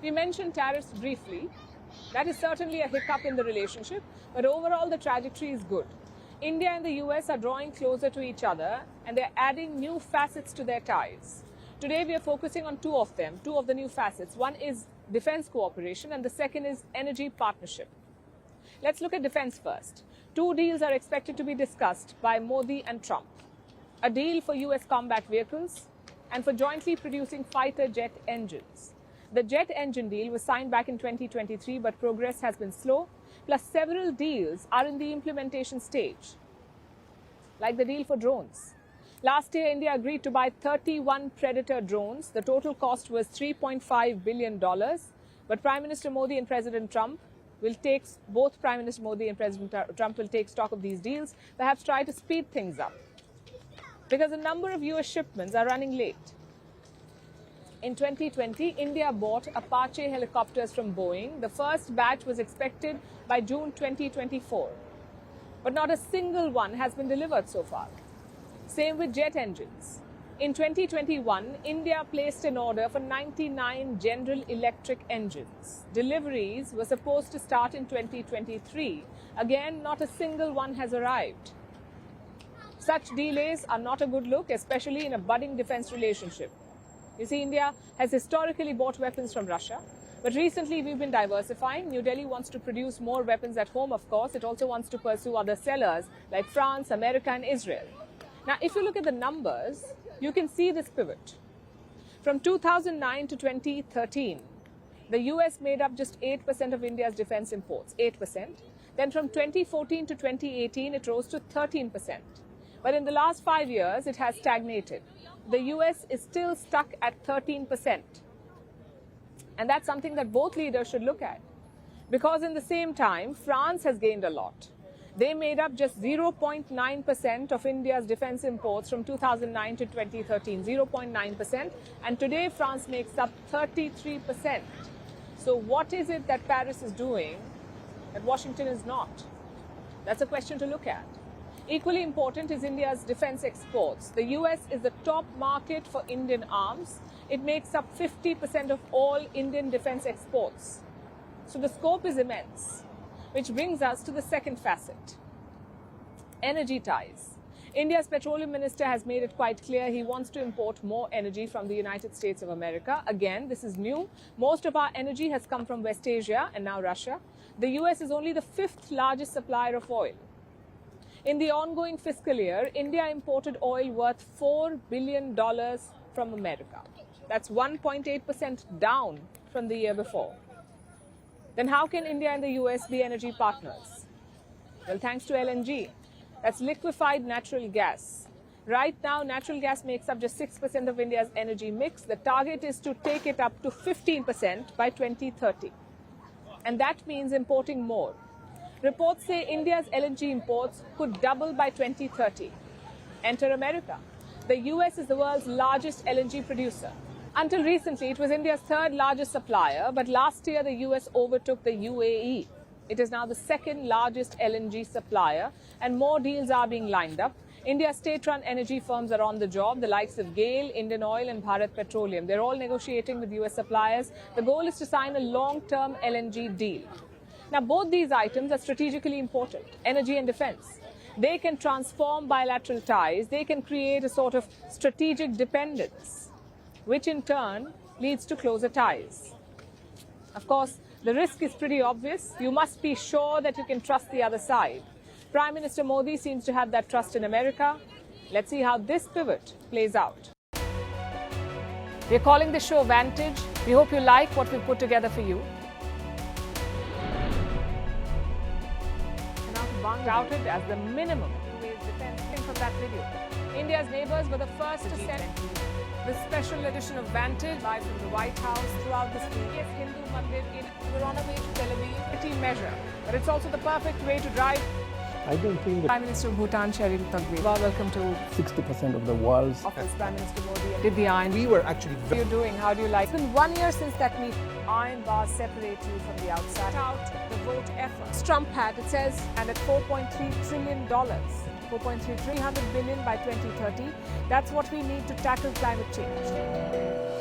We mentioned tariffs briefly. That is certainly a hiccup in the relationship, but overall the trajectory is good. India and the US are drawing closer to each other and they're adding new facets to their ties. Today we are focusing on two of them, two of the new facets. One is defense cooperation and the second is energy partnership. Let's look at defense first. Two deals are expected to be discussed by Modi and Trump. A deal for US combat vehicles and for jointly producing fighter jet engines. The jet engine deal was signed back in 2023, but progress has been slow. Plus, several deals are in the implementation stage, like the deal for drones. Last year, India agreed to buy 31 Predator drones. The total cost was $3.5 billion. But Prime Minister Modi and President Trump both Prime Minister Modi and President Trump will take stock of these deals, perhaps try to speed things up, because a number of US shipments are running late. In 2020, India bought Apache helicopters from Boeing. The first batch was expected by June 2024. But not a single one has been delivered so far. Same with jet engines. In 2021, India placed an order for 99 General Electric engines. Deliveries were supposed to start in 2023. Again, not a single one has arrived. Such delays are not a good look, especially in a budding defense relationship. You see, India has historically bought weapons from Russia, but recently we've been diversifying. New Delhi wants to produce more weapons at home, of course. It also wants to pursue other sellers like France, America and Israel. Now, if you look at the numbers, you can see this pivot. From 2009 to 2013, the US made up just 8% of India's defense imports, 8%. Then from 2014 to 2018, it rose to 13%. But in the last 5 years, it has stagnated. The US is still stuck at 13%. And that's something that both leaders should look at. Because in the same time, France has gained a lot. They made up just 0.9% of India's defense imports from 2009 to 2013, 0.9%. And today, France makes up 33%. So what is it that Paris is doing that Washington is not? That's a question to look at. Equally important is India's defense exports. The US is the top market for Indian arms. It makes up 50% of all Indian defense exports. So the scope is immense, which brings us to the second facet, energy ties. India's petroleum minister has made it quite clear he wants to import more energy from the United States of America. Again, this is new. Most of our energy has come from West Asia and now Russia. The US is only the fifth largest supplier of oil. In the ongoing fiscal year, India imported oil worth $4 billion from America. That's 1.8% down from the year before. Then how can India and the US be energy partners? Well, thanks to LNG. That's liquefied natural gas. Right now, natural gas makes up just 6% of India's energy mix. The target is to take it up to 15% by 2030. And that means importing more. Reports say India's LNG imports could double by 2030. Enter America. The US is the world's largest LNG producer. Until recently, it was India's third largest supplier, but last year the US overtook the UAE. It is now the second largest LNG supplier, and more deals are being lined up. India's state-run energy firms are on the job, the likes of GAIL, Indian Oil and Bharat Petroleum. They're all negotiating with US suppliers. The goal is to sign a long-term LNG deal. Now, both these items are strategically important, energy and defense. They can transform bilateral ties. They can create a sort of strategic dependence, which in turn leads to closer ties. Of course, the risk is pretty obvious. You must be sure that you can trust the other side. Prime Minister Modi seems to have that trust in America. Let's see how this pivot plays out. We're calling this show Vantage. We hope you like what we put together for you. Touted as the minimum UAE's defense from that video. India's neighbors were the first to send the special edition of Vantage live from the White House throughout this week. Hindu Mandir we're on our way to Tel Aviv. Pretty measure, but it's also the perfect way to drive. I don't think that Prime Minister of Bhutan, Sherin Thagbir. Welcome to 60% of the world's office. Prime Minister Modi did the iron. We were actually How are you doing? How do you like? It's been 1 year since that meeting. Iron bars separate you from the outside. Out the vote efforts. Trump had, it says, and at $4.3 trillion. 300 billion by 2030. That's what we need to tackle climate change.